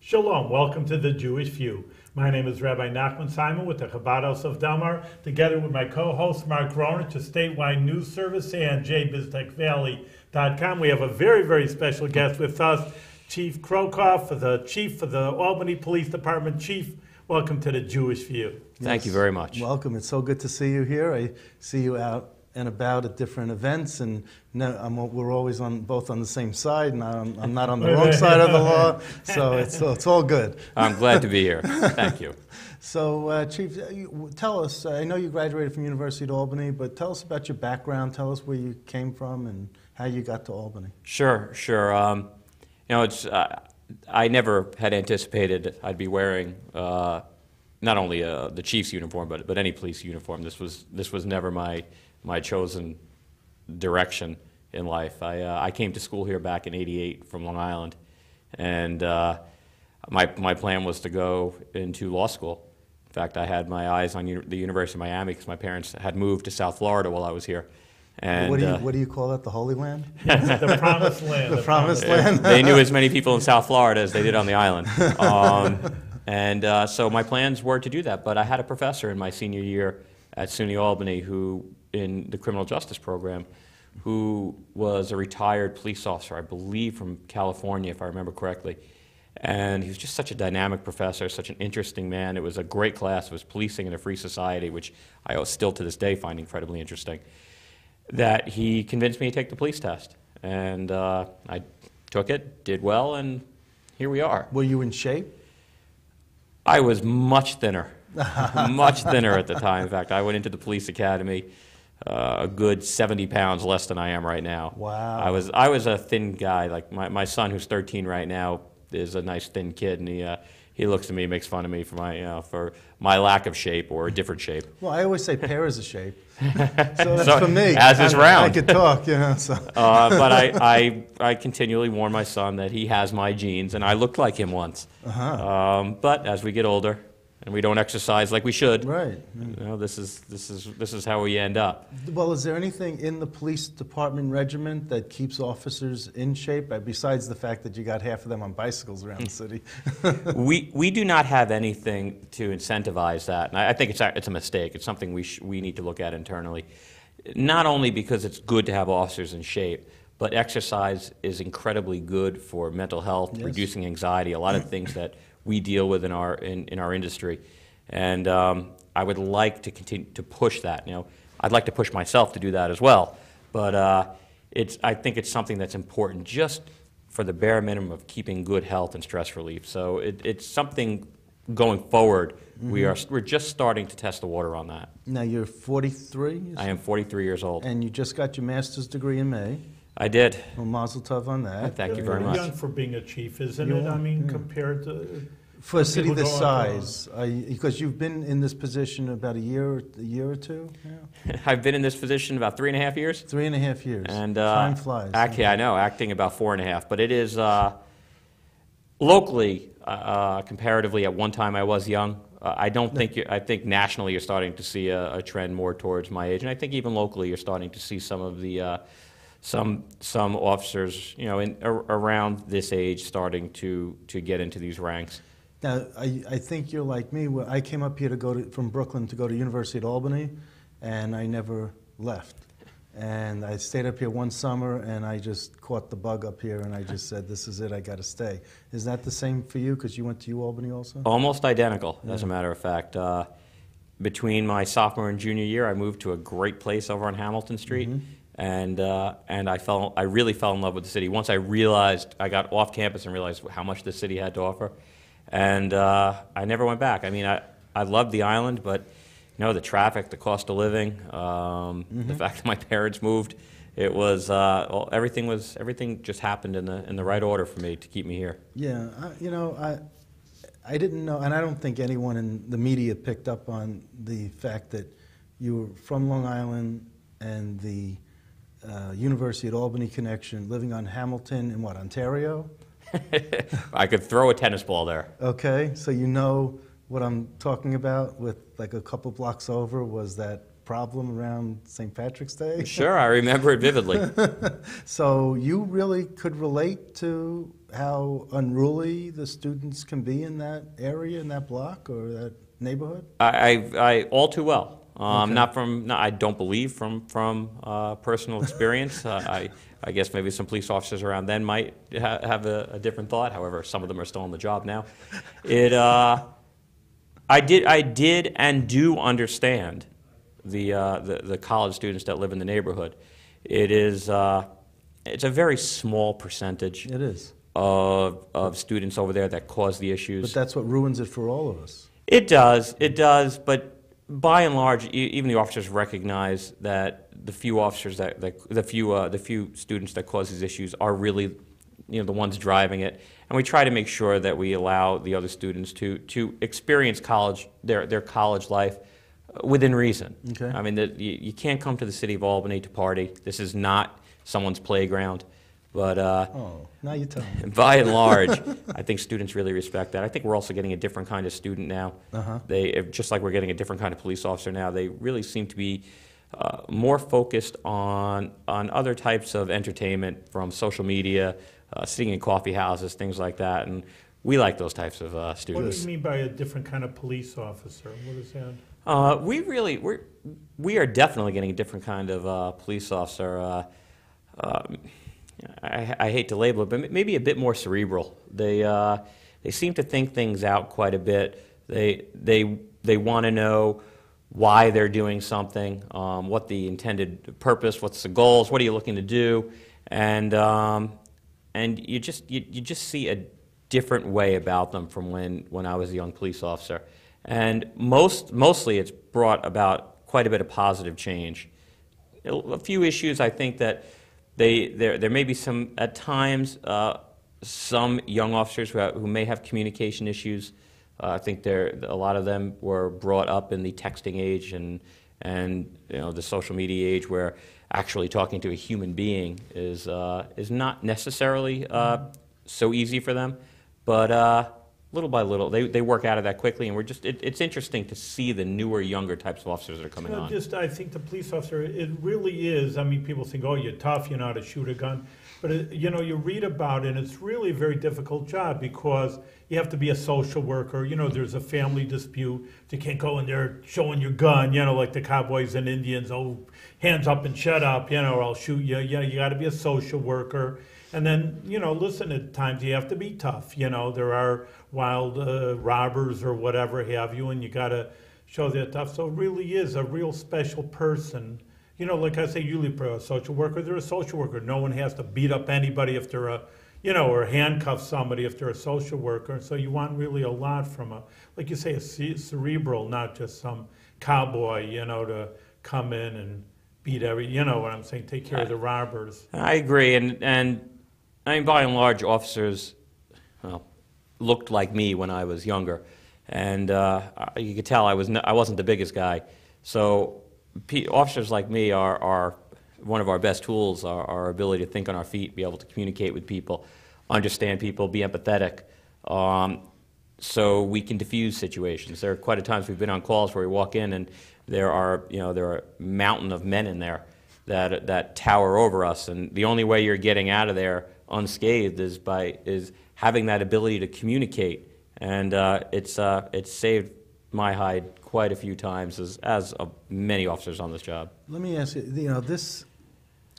Shalom, welcome to the Jewish View. My name is Rabbi Nachman Simon with the Chabad House of Delmar, together with my co-host Mark Roner to Statewide News Service and jbiztechvalley.com. We have a very, very special guest with us, Chief Krokoff, the Chief of the Albany Police Department. Chief, welcome to the Jewish View. Thank you very much. Welcome. It's so good to see you here. I see you out and about at different events, and we're always both on the same side, and I'm not on the wrong side of the law, so it's all good. I'm glad to be here. Thank you. So, Chief, tell us, I know you graduated from University of Albany, but tell us about your background. Tell us where you came from and how you got to Albany. Sure. I never had anticipated I'd be wearing not only the chief's uniform, but any police uniform. This was never my chosen direction in life. I came to school here back in '88 from Long Island, and my plan was to go into law school. In fact, I had my eyes on the University of Miami because my parents had moved to South Florida while I was here. And what do you call that? The Holy Land? The Promised Land. The Promised Land. They knew as many people in South Florida as they did on the island. So my plans were to do that, but I had a professor in my senior year at SUNY Albany in the criminal justice program, who was a retired police officer, I believe from California, if I remember correctly. And he was just such a dynamic professor, such an interesting man. It was a great class. It was Policing in a Free Society, which I still to this day find incredibly interesting, that he convinced me to take the police test. And I took it, did well, and here we are. Were you in shape? I was much thinner, much thinner at the time. In fact, I went into the police academy a good 70 pounds less than I am right now. Wow. I was a thin guy. Like my son, who's 13 right now, is a nice thin kid, and he looks at me and makes fun of me for my lack of shape or a different shape. Well, I always say pear is a shape. So that's for me. As is round. I could talk, So. But I continually warn my son that he has my genes, and I looked like him once. But as we get older, and we don't exercise like we should, right? This is how we end up. Well, is there anything in the police department regiment that keeps officers in shape, besides the fact that you got half of them on bicycles around the city? we do not have anything to incentivize that, and I think it's a mistake. It's something we need to look at internally. Not only because it's good to have officers in shape, but exercise is incredibly good for mental health, reducing anxiety, a lot of things that we deal with in our industry, and I would like to continue to push that. I'd like to push myself to do that as well, but I think it's something that's important just for the bare minimum of keeping good health and stress relief. So it's something going forward. We're just starting to test the water on that. Now you're 43. I am 43 years old, and you just got your master's degree in May. I did. Well, mazel tov on that. Thank you very much. Young for being a chief, isn't it? I mean, compared to for a city this size, because you've been in this position about a year or two. Yeah. I've been in this position about 3.5 years. 3.5 years. And time flies. I know, acting about 4.5, but it is locally, comparatively. At one time, I was young. I think nationally you're starting to see a trend more towards my age, and I think even locally you're starting to see some of the some officers, around this age starting to get into these ranks. Now, I think you're like me. I came up here from Brooklyn to go to University at Albany, and I never left. And I stayed up here one summer, and I just caught the bug up here, and I just said, this is it, I got to stay. Is that the same for you, because you went to Albany also? Almost identical, as a matter of fact. Between my sophomore and junior year, I moved to a great place over on Hamilton Street. And I really fell in love with the city. Once I got off campus and realized how much the city had to offer, and I never went back. I mean, I loved the island, but the traffic, the cost of living, the fact that my parents moved, it was everything just happened in the right order for me to keep me here. Yeah, I didn't know, and I don't think anyone in the media picked up on the fact that you were from Long Island and the University at Albany connection, living on Hamilton in Ontario? I could throw a tennis ball there. Okay, so you know what I'm talking about with like a couple blocks over was that problem around St. Patrick's Day. Sure, I remember it vividly. So you really could relate to how unruly the students can be in that area, in that block or that neighborhood? I all too well. Okay. Not from, no, I don't believe from personal experience. I guess maybe some police officers around then might have a different thought. However, some of them are still on the job now. I did and do understand the college students that live in the neighborhood. It's a very small percentage. It is. Of students over there that cause the issues. But that's what ruins it for all of us. It does, but by and large, even the officers recognize that the few officers the few students that cause these issues are really, the ones driving it, and we try to make sure that we allow the other students to experience their college life within reason. Okay. I mean, you can't come to the city of Albany to party. This is not someone's playground. But now you tell me. By and large, I think students really respect that. I think we're also getting a different kind of student now. Just like we're getting a different kind of police officer now, they really seem to be more focused on other types of entertainment, from social media, sitting in coffee houses, things like that. And we like those types of What do students. you mean by a different kind of police officer? What is that? We are definitely getting a different kind of police officer. I hate to label it, but maybe a bit more cerebral. They seem to think things out quite a bit. They want to know why they're doing something, what the intended purpose, what's the goals, what are you looking to do, and you just see a different way about them from when I was a young police officer, and mostly it's brought about quite a bit of positive change. A few issues I think that. There may be some, at times, some young officers who may have communication issues. I think a lot of them were brought up in the texting age and the social media age, where actually talking to a human being is not necessarily so easy for them. But little by little, they work out of that quickly, and it's interesting to see the newer, younger types of officers that are coming on. I think the police officer, it really is, I mean, people think, oh, you're tough, you know how to shoot a gun. But, you read about it, and it's really a very difficult job, because you have to be a social worker. There's a family dispute. You can't go in there showing your gun, like the cowboys and Indians, oh, hands up and shut up, or I'll shoot you. You got to be a social worker. And then, listen, at times you have to be tough. There are wild robbers or whatever have you, and you got to show that tough. So it really is a real special person. Like I say, usually for a social worker, they're a social worker. No one has to beat up anybody if they're or handcuff somebody if they're a social worker. So you want really a lot from like you say, a cerebral, not just some cowboy, to come in and beat what I'm saying, take care of the robbers. I agree, and I mean, by and large, officers, looked like me when I was younger, and you could tell I wasn't the biggest guy. So officers like me are one of our best tools, our ability to think on our feet, be able to communicate with people, understand people, be empathetic, so we can diffuse situations. There are quite a times we've been on calls where we walk in and there are a mountain of men in there that tower over us, and the only way you're getting out of there unscathed is having that ability to communicate, and it's saved my hide quite a few times, as many officers on this job. Let me ask you,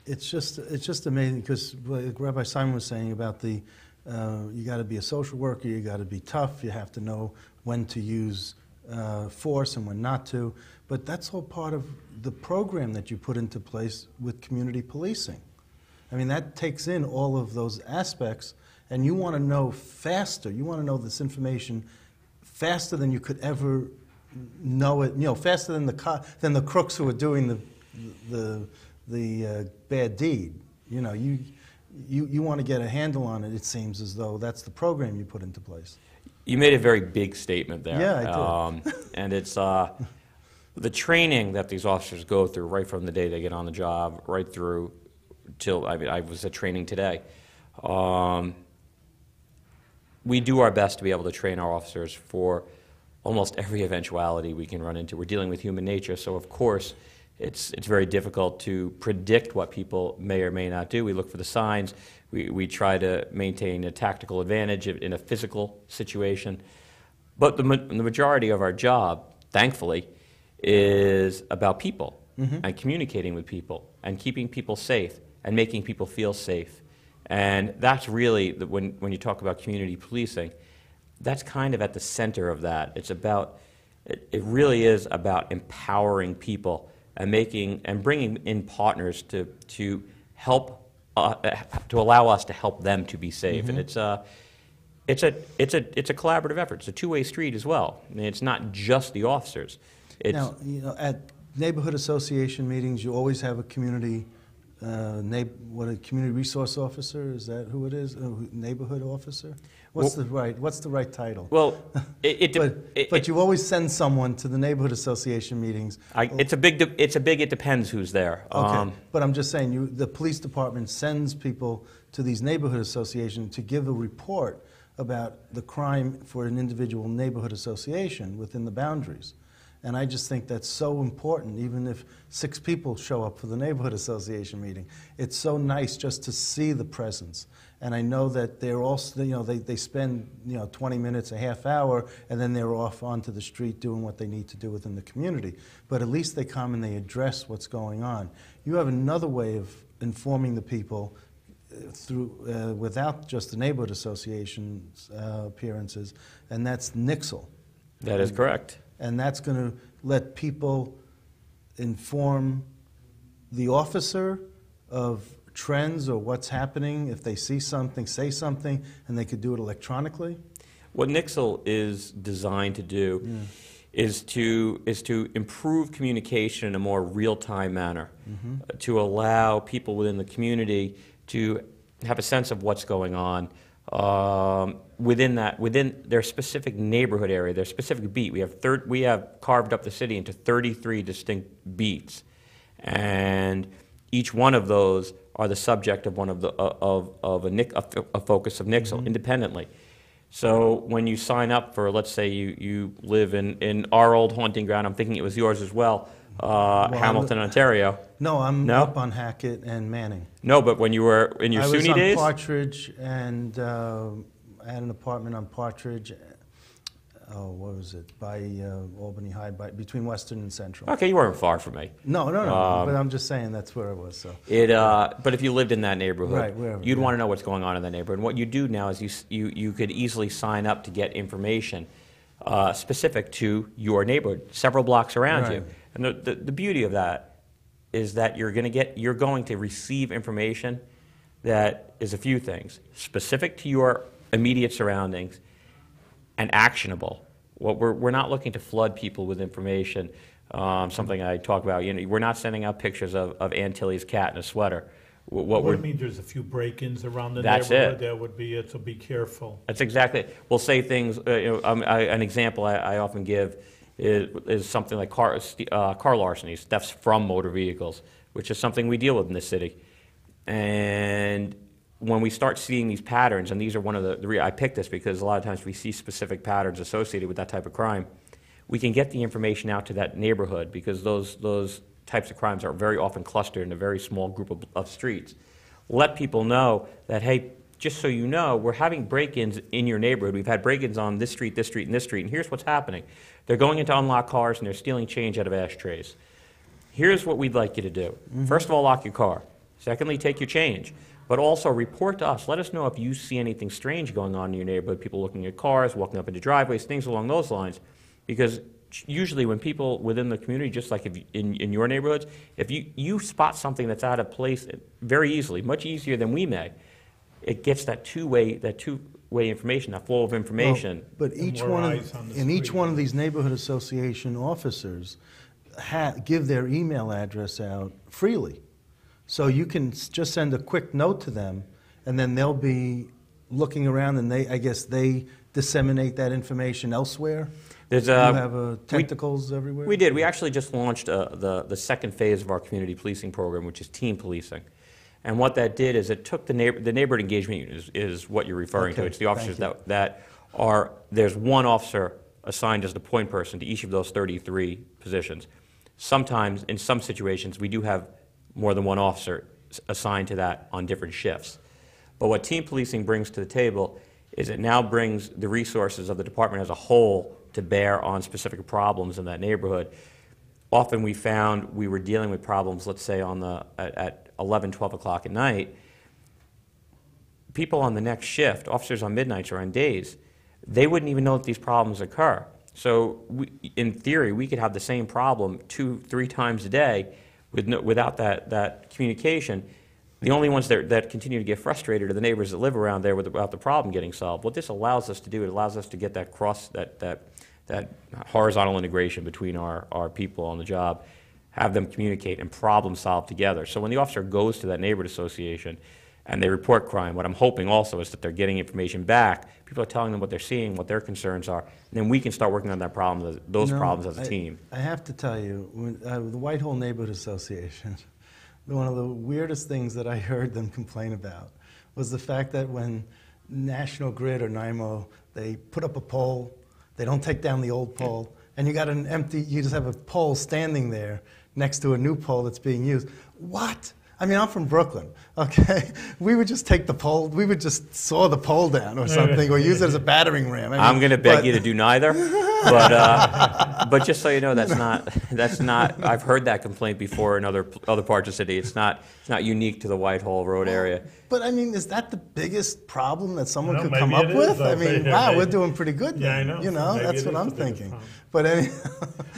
it's just amazing, because like Rabbi Simon was saying about you got to be a social worker, you got to be tough, you have to know when to use force and when not to, but that's all part of the program that you put into place with community policing. I mean, that takes in all of those aspects, and you want to know faster. You want to know this information faster than you could ever know it. Faster than the crooks who are doing the bad deed. You want to get a handle on it. It seems as though that's the program you put into place. You made a very big statement there. Yeah, I did. And it's the training that these officers go through right from the day they get on the job, right through till I was at training today. We do our best to be able to train our officers for almost every eventuality we can run into. We're dealing with human nature, so of course it's very difficult to predict what people may or may not do. We look for the signs. We try to maintain a tactical advantage in a physical situation. But the majority of our job, thankfully, is about people and communicating with people and keeping people safe and making people feel safe. And that's really, when you talk about community policing, that's kind of at the center of that. It's about, it really is about empowering people and bringing in partners to help, to allow us to help them to be safe. And it's a collaborative effort. It's a two-way street as well. I mean, it's not just the officers. Now, at neighborhood association meetings, you always have a community, a community resource officer? Is that who it is? A neighborhood officer? What's the right title? Well, but you always send someone to the neighborhood association meetings. It depends who's there. Okay, but I'm just saying, the police department sends people to these neighborhood associations to give a report about the crime for an individual neighborhood association within the boundaries. And I just think that's so important, even if 6 people show up for the neighborhood association meeting. It's so nice just to see the presence. And I know that they're also, they spend, 20 minutes, a half hour, and then they're off onto the street doing what they need to do within the community. But at least they come and they address what's going on. You have another way of informing the people through, without just the neighborhood association's appearances, and that's Nixle. That is correct. And that's going to let people inform the officer of trends or what's happening. If they see something, say something, and they could do it electronically. What Nixle is designed to do is to improve communication in a more real-time manner, to allow people within the community to have a sense of what's going on. Within their specific neighborhood area, their specific beat. We have carved up the city into 33 distinct beats, and each one of those are the subject of one of the a focus of Nixle independently. So when you sign up for, let's say you live in our old haunting ground, I'm thinking it was yours as well, Hamilton, Ontario. No, I'm up on Hackett and Manning. No, but when you were in your SUNY days? I was on Partridge, and I had an apartment on Partridge. What was it? By Albany High, between Western and Central. Okay, you weren't far from me. No, but I'm just saying that's where I was. So. But if you lived in that neighborhood, right, you'd want to know what's going on in that neighborhood. And what you do now is you could easily sign up to get information specific to your neighborhood, several blocks around you. And the beauty of that is that you're going to receive information that is a few things: specific to your immediate surroundings and actionable. We're not looking to flood people with information. Something I talk about. We're not sending out pictures of Aunt Tilly's cat in a sweater. What would mean there's a few break-ins around the That's neighborhood. it. That would be it. So be careful. That's exactly it. We'll say things. An example I often give is something like car larcenies, thefts from motor vehicles, which is something we deal with in this city. And when we start seeing these patterns, and these are one of I picked this because a lot of times we see specific patterns associated with that type of crime, we can get the information out to that neighborhood because those types of crimes are very often clustered in a very small group of streets. Let people know that, hey, just so you know, we're having break-ins in your neighborhood. We've had break-ins on this street, and this street, and here's what's happening. They're going into unlocked cars and they're stealing change out of ashtrays. Here's what we'd like you to do. First of all, lock your car. Secondly, take your change. But also report to us. Let us know if you see anything strange going on in your neighborhood, people looking at cars, walking up into driveways, things along those lines. Because usually when people within the community, just like in your neighborhoods, if you spot something that's out of place very easily, much easier than we may, it gets that two-way information, that flow of information. Well, but each one of these neighborhood association officers give their email address out freely. So you can just send a quick note to them, and then they'll be looking around, and I guess they disseminate that information elsewhere. You have tentacles everywhere? We did. We actually just launched the second phase of our community policing program, which is team policing. And what that did is it took the neighborhood engagement unit is what you're referring to. It's the officers that are, there's one officer assigned as the point person to each of those 33 positions. sometimes, in some situations, we do have more than one officer assigned to that on different shifts. But what team policing brings to the table is it now brings the resources of the department as a whole to bear on specific problems in that neighborhood. Often we found we were dealing with problems, let's say at 11, 12 o'clock at night. People on the next shift, officers on midnights or on days, they wouldn't even know that these problems occur. So in theory, we could have the same problem 2-3 times a day without that communication. The only ones that continue to get frustrated are the neighbors that live around there without the problem getting solved. What this allows us to do, it allows us to get that horizontal integration between our people on the job, have them communicate and problem solve together. So when the officer goes to that neighborhood association and they report crime, what I'm hoping also is that they're getting information back. People are telling them what they're seeing, what their concerns are, and then we can start working on those problems as a team. I have to tell you, the Whitehall Neighborhood Association, one of the weirdest things that I heard them complain about was the fact that when National Grid or NIMO, they put up a pole, they don't take down the old pole, and you got you just have a pole standing there next to a new pole that's being used. What? I mean, I'm from Brooklyn, okay? We would just take the pole, we would just saw the pole down or something, or use it as a battering ram. I'm going to beg you to do neither, but just so you know, that's not, I've heard that complaint before in other parts of the city. It's not unique to the Whitehall Road area. But I mean, is that the biggest problem that someone could come up with? I mean, wow, we're doing pretty good Yeah, I then. know. You know, Maybe that's it what is I'm the biggest thinking. problem. But anyway,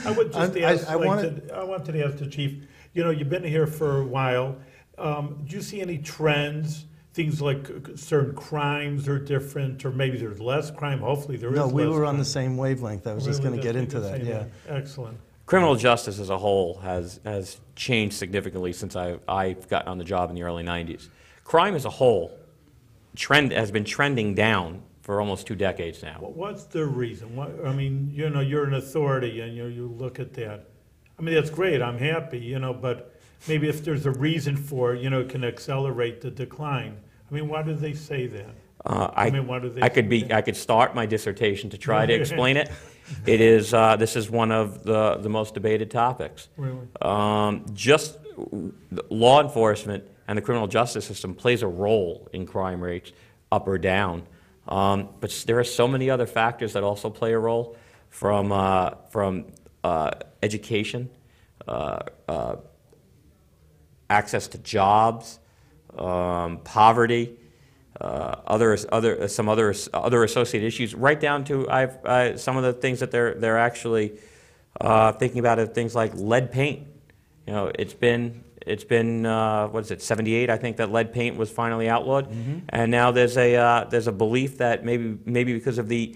I would just ask, I wanted to ask the chief, you know, you've been here for a while. Do you see any trends, things like certain crimes are different, or maybe there's less crime? Hopefully there is less No, we were on crime. the same wavelength. I was just going to get into that, yeah. Excellent. Criminal justice as a whole has changed significantly since I've gotten on the job in the early 90s. Crime as a whole has been trending down for almost 2 decades now. What's the reason? I mean, you know, you're an authority and you look at that. I mean, that's great. I'm happy, you know, but maybe if there's a reason for it, you know, it can accelerate the decline. I mean, why do they say that? Why do they? I could start my dissertation to try to explain it. It is this is one of the most debated topics. Really? Just law enforcement and the criminal justice system plays a role in crime rates, up or down. But there are so many other factors that also play a role, from education, access to jobs, poverty, some other associated issues, right down to some of the things that they're actually thinking about are things like lead paint. You know, it's been what is it, 78? I think that lead paint was finally outlawed, and now there's a belief that maybe because of the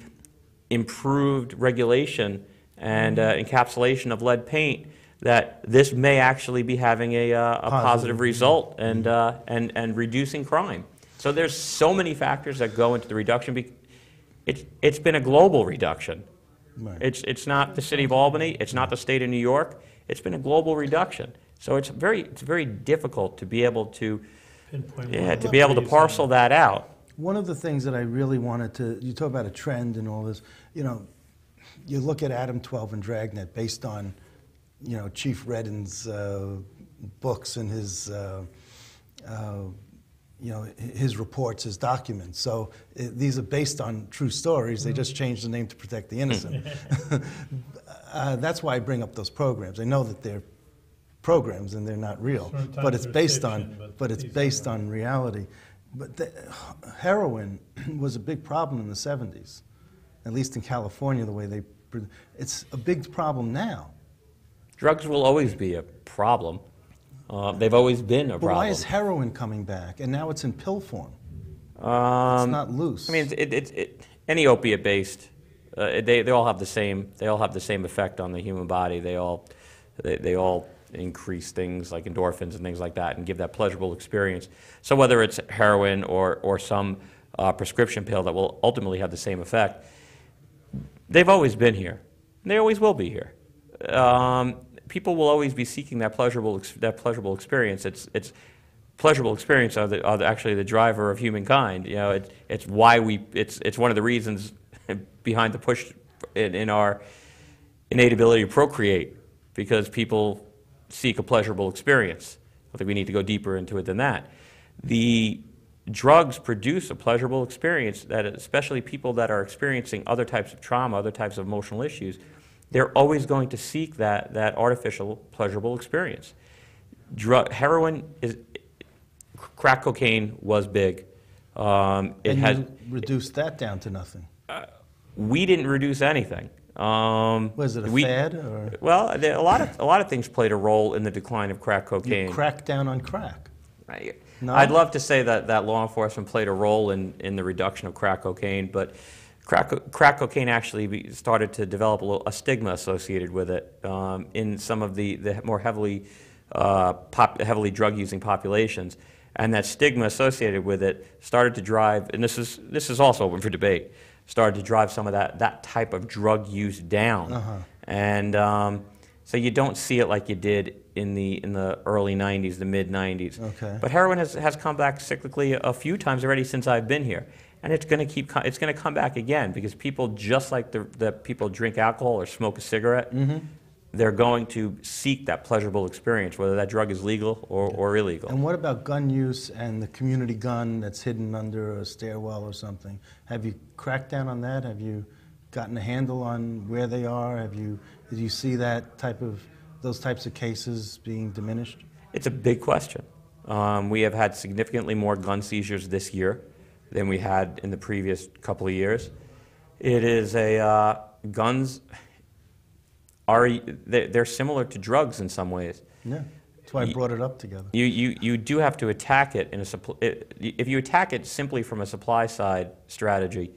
improved regulation and encapsulation of lead paint, that this may actually be having a positive result and reducing crime. So there's so many factors that go into the reduction. It's been a global reduction. Right. It's not the city of Albany. It's not the state of New York. It's been a global reduction. So it's very difficult to be able to parcel that out. one of the things that I really wanted to, you talk about a trend and all this, you know, you look at Adam 12 and Dragnet based on, you know, Chief Reddin's books and his, you know, his reports, his documents. So these are based on true stories. They just changed the name to protect the innocent. That's why I bring up those programs. I know that they're programs and they're not real, but it's based on reality. But heroin was a big problem in the 70s, at least in California, the way they. It's a big problem now. Drugs will always be a problem. They've always been a problem. But why is heroin coming back, and now it's in pill form? It's not loose. I mean, any opiate-based, they all have the same. They all have the same effect on the human body. They all increase things like endorphins and things like that, and give that pleasurable experience. So whether it's heroin or some prescription pill that will ultimately have the same effect, they've always been here. And they always will be here. People will always be seeking that pleasurable experience. It's pleasurable experience are actually the driver of humankind. You know, it's why it's one of the reasons behind the push in our innate ability to procreate. because people seek a pleasurable experience. I think we need to go deeper into it than that. The drugs produce a pleasurable experience that, especially people that are experiencing other types of trauma, other types of emotional issues, they're always going to seek that artificial pleasurable experience. Heroin is, crack cocaine was big. And you reduced that down to nothing. We didn't reduce anything. Was it a fad? Or? Well, a lot of things played a role in the decline of crack cocaine. You cracked down on crack. Right. No? I'd love to say that law enforcement played a role in the reduction of crack cocaine, but crack cocaine actually started to develop a stigma associated with it in some of the more heavily drug-using populations. And that stigma associated with it started to drive, and this is also open for debate, started to drive some of that type of drug use down. Uh-huh. And so you don't see it like you did in the early 90s, the mid 90s. Okay. But heroin has come back cyclically a few times already since I've been here. And it's going to come back again, because people, just like the people drink alcohol or smoke a cigarette, mm-hmm. they're going to seek that pleasurable experience, whether that drug is legal or illegal. And what about gun use and the community gun that's hidden under a stairwell or something? Have you cracked down on that? Have you gotten a handle on where they are? Did you see those types of cases being diminished? It's a big question. We have had significantly more gun seizures this year than we had in the previous couple of years. It is guns they're similar to drugs in some ways. Yeah, that's why I brought it up together. You do have to attack it if you attack it simply from a supply side strategy.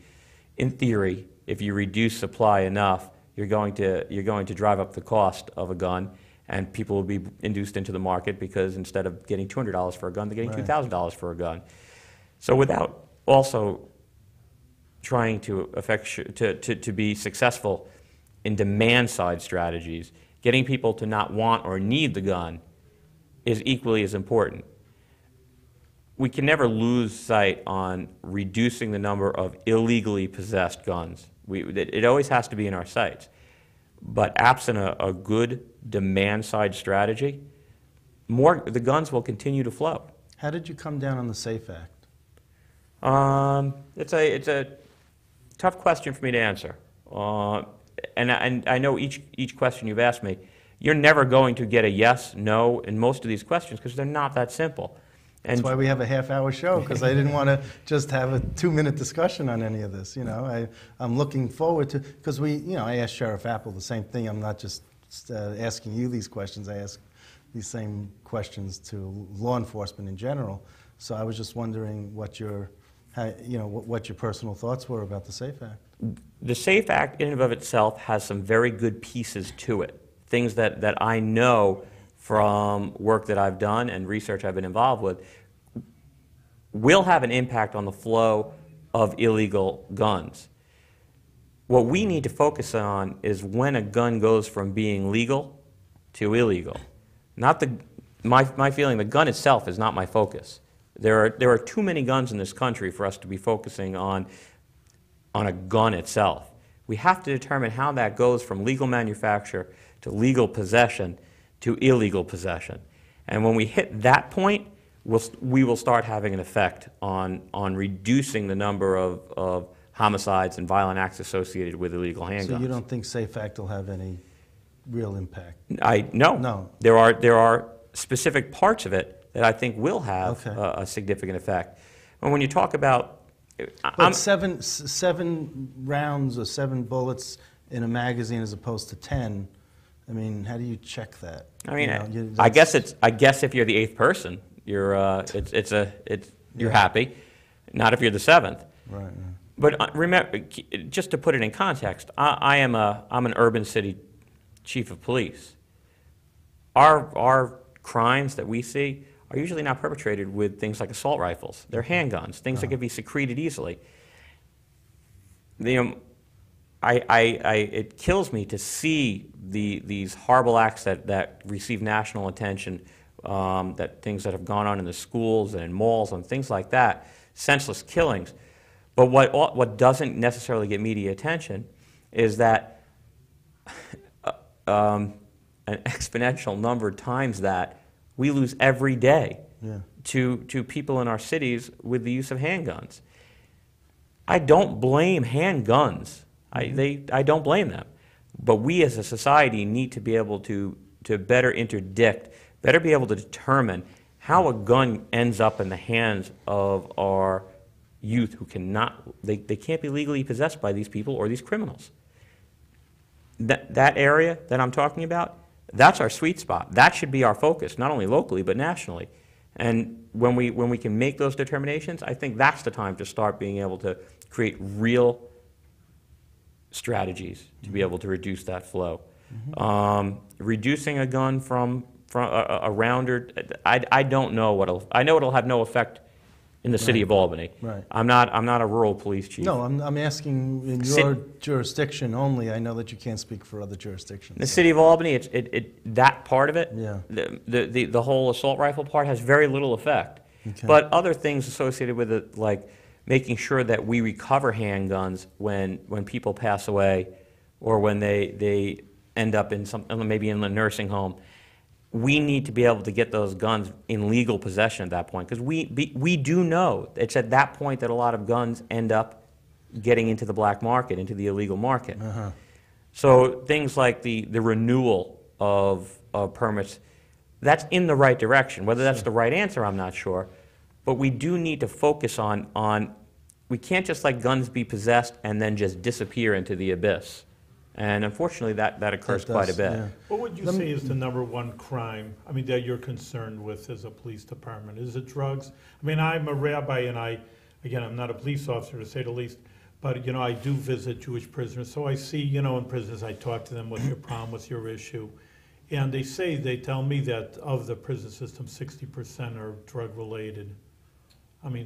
In theory, if you reduce supply enough, you're going to drive up the cost of a gun, and people will be induced into the market, because instead of getting $200 for a gun, they're getting $2,000 for a gun. So without also trying to to be successful in demand-side strategies, getting people to not want or need the gun is equally as important. We can never lose sight on reducing the number of illegally possessed guns. It always has to be in our sights. But absent a good demand-side strategy, the guns will continue to flow. How did you come down on the SAFE Act? It's a tough question for me to answer. And I know each question you've asked me, you're never going to get a yes, no in most of these questions, because they're not that simple. That's why we have a half-hour show, because I didn't want to just have a 2-minute discussion on any of this. You know, I'm looking forward to, because I asked Sheriff Apple the same thing. I'm not just asking you these questions. I ask these same questions to law enforcement in general. So I was just wondering what your personal thoughts were about the SAFE Act. The SAFE Act in and of itself has some very good pieces to it, things that I know from work that I've done and research I've been involved with, will have an impact on the flow of illegal guns. What we need to focus on is when a gun goes from being legal to illegal. Not my feeling, the gun itself is not my focus. There are too many guns in this country for us to be focusing on a gun itself. We have to determine how that goes from legal manufacture to legal possession to illegal possession. And when we hit that point, we will start having an effect on reducing the number of homicides and violent acts associated with illegal handguns. So you don't think SAFE Act will have any real impact? No. There are specific parts of it that I think will have a significant effect. And when you talk about... But seven rounds or 7 bullets in a magazine as opposed to 10, I mean, how do you check that? I mean, I guess if you're the 8th person, you're happy. Not if you're the 7th. Right. But remember, just to put it in context, I'm an urban city chief of police. Our crimes that we see are usually not perpetrated with things like assault rifles. They're handguns, things that can be secreted easily. It kills me to see these horrible acts that receive national attention, things that have gone on in the schools and in malls and things like that, senseless killings. But what doesn't necessarily get media attention is that an exponential number times that we lose every day to people in our cities with the use of handguns. I don't blame handguns. I don't blame them. But we as a society need to be able to better interdict, better be able to determine how a gun ends up in the hands of our youth who they can't be legally possessed by these people or these criminals. That area that I'm talking about, that's our sweet spot. That should be our focus, not only locally but nationally. And when we can make those determinations, I think that's the time to start being able to create real strategies to be able to reduce that flow. Reducing a gun from a rounder, I don't know I know it'll have no effect in the city of Albany. Right. I'm not a rural police chief. No, I'm asking in your jurisdiction only. I know that you can't speak for other jurisdictions. The city of Albany, that part of it, Yeah. the whole assault rifle part has very little effect. Okay. But other things associated with it, like making sure that we recover handguns when people pass away or when they end up in maybe in a nursing home, we need to be able to get those guns in legal possession at that point, because we do know it's at that point that a lot of guns end up getting into the black market, into the illegal market. So things like the renewal of permits, that's in the right direction. Whether that's the right answer, I'm not sure. But we do need to focus on we can't just let guns be possessed and then just disappear into the abyss. And unfortunately, that occurs quite a bit. Yeah. What would you say is the #1 crime, that you're concerned with as a police department? Is it drugs? I'm a rabbi, and I'm not a police officer to say the least, but, I do visit Jewish prisoners, so I see, in prisons, I talk to them, what's your problem, what's your issue? And they tell me that of the prison system, 60% are drug-related.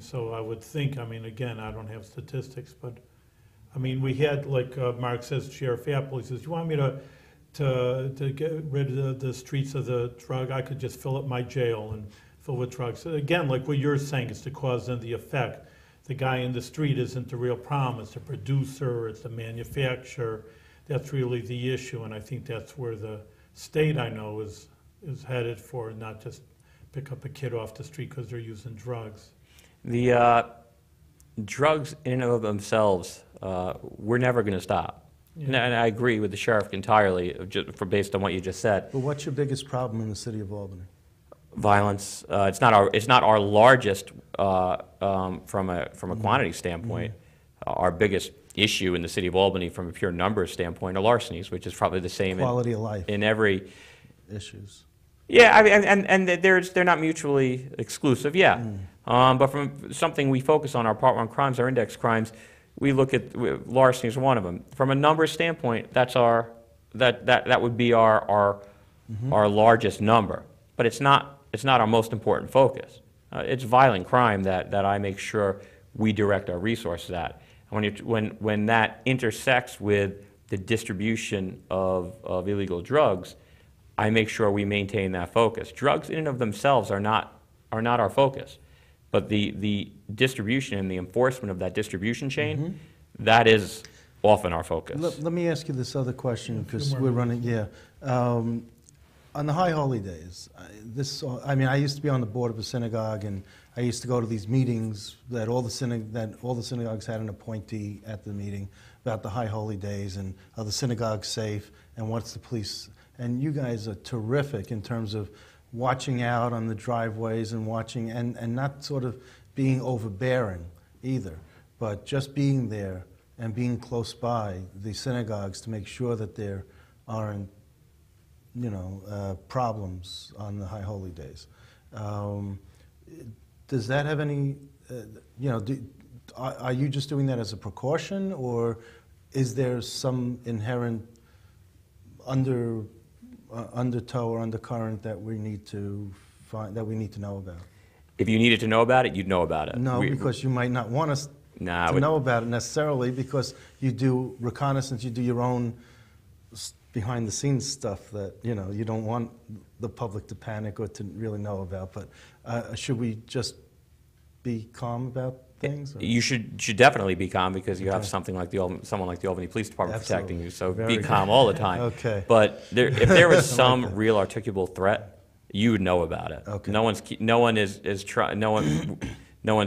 So I would think, again, I don't have statistics, but we had, like Mark says, Sheriff Apple, he says, you want me to get rid of the streets of the drug? I could just fill up my jail and fill with drugs. So again, like what you're saying, it's the cause and the effect. The guy in the street isn't the real problem. It's the producer, it's the manufacturer. That's really the issue, and I think that's where the state, I know, is headed for, not just pick up a kid off the street because they're using drugs. The drugs in and of themselves, we're never going to stop. Yeah. And I agree with the sheriff entirely, based on what you just said. But what's your biggest problem in the city of Albany? Violence. It's not our largest from a quantity standpoint. Our biggest issue in the city of Albany, from a pure numbers standpoint, are larcenies, which is probably the same Quality of life in every issues. Yeah, and they're not mutually exclusive. Yeah, but from something we focus on, our Part 1 crimes, our index crimes, we look at larceny as one of them. From a numbers standpoint, that would be our largest number, but it's not our most important focus. It's violent crime that I make sure we direct our resources at. When that intersects with the distribution of illegal drugs, I make sure we maintain that focus. Drugs in and of themselves are not our focus, but the distribution and the enforcement of that distribution chain, that is often our focus. Let me ask you this other question, because we're running, on the High Holy Days, I used to be on the board of a synagogue, and I used to go to these meetings that all the synagogues had an appointee at the meeting about the High Holy Days and are the synagogues safe and what's the police. And you guys are terrific in terms of watching out on the driveways and watching, and not sort of being overbearing either, but just being there and being close by the synagogues to make sure that there aren't, problems on the High Holy Days. Does that have any, are you just doing that as a precaution, or is there some inherent undertow or undercurrent that we need to know about? If you needed to know about it, you'd know about it. No, because you might not want us to know about it necessarily, because you do reconnaissance, you do your own behind-the-scenes stuff that you don't want the public to panic or to really know about. But should we just be calm about things? Or? You should definitely be calm because you have Okay. something like someone like the Albany Police Department Absolutely. protecting you. So Very be good. calm all the time. Okay. But if there was some that. real articulable threat, you would know about it. Okay. No one's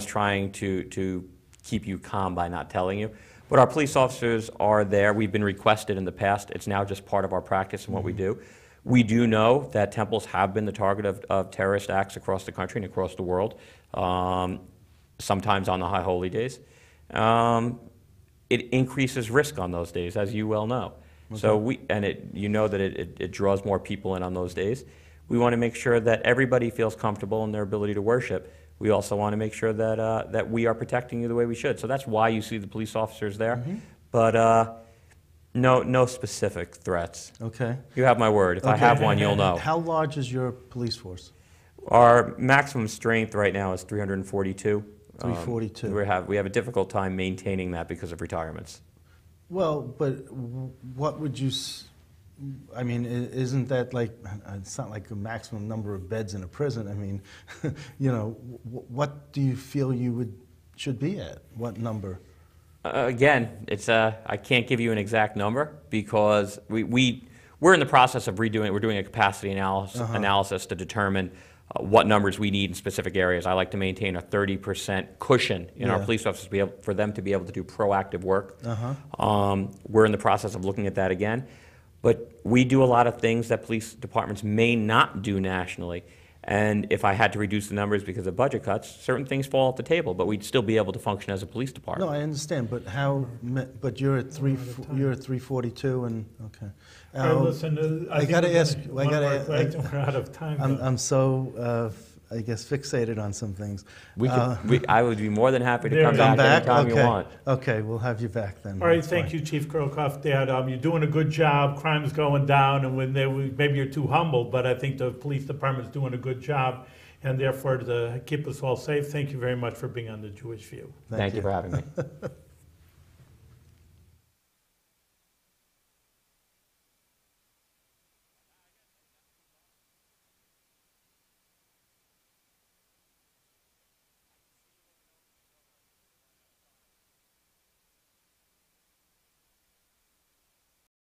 trying to keep you calm by not telling you. But our police officers are there. We've been requested in the past. It's now just part of our practice and what we do. We do know that temples have been the target of terrorist acts across the country and across the world, sometimes on the high holy days. It increases risk on those days, as you well know. Okay. So you know that it draws more people in on those days. We want to make sure that everybody feels comfortable in their ability to worship. We also want to make sure that we are protecting you the way we should. So that's why you see the police officers there. But no specific threats. Okay. You have my word. If I have one, you'll know. How large is your police force? Our maximum strength right now is 342. 342. We have a difficult time maintaining that because of retirements. Well, but what would you... I mean, isn't that like, it's not like a maximum number of beds in a prison. I mean, you know, what do you feel you should be at? What number? Again, I can't give you an exact number because we're in the process of we're doing a capacity analysis to determine what numbers we need in specific areas. I like to maintain a 30% cushion in our police officers for them to be able to do proactive work. We're in the process of looking at that again. But we do a lot of things that police departments may not do nationally. And if I had to reduce the numbers because of budget cuts, certain things fall off the table, but we'd still be able to function as a police department. No, I understand, but but you're at 342 and, okay. All right, listen, I got to ask, we're out of time. I'm so, I guess, fixated on some things. I would be more than happy to come back anytime you want. Okay, we'll have you back then. All right, thank you, Chief Krokoff. Dad, you're doing a good job. Crime's going down, and maybe you're too humble, but I think the police department's doing a good job, and therefore to keep us all safe. Thank you very much for being on the Jewish View. Thank you for having me.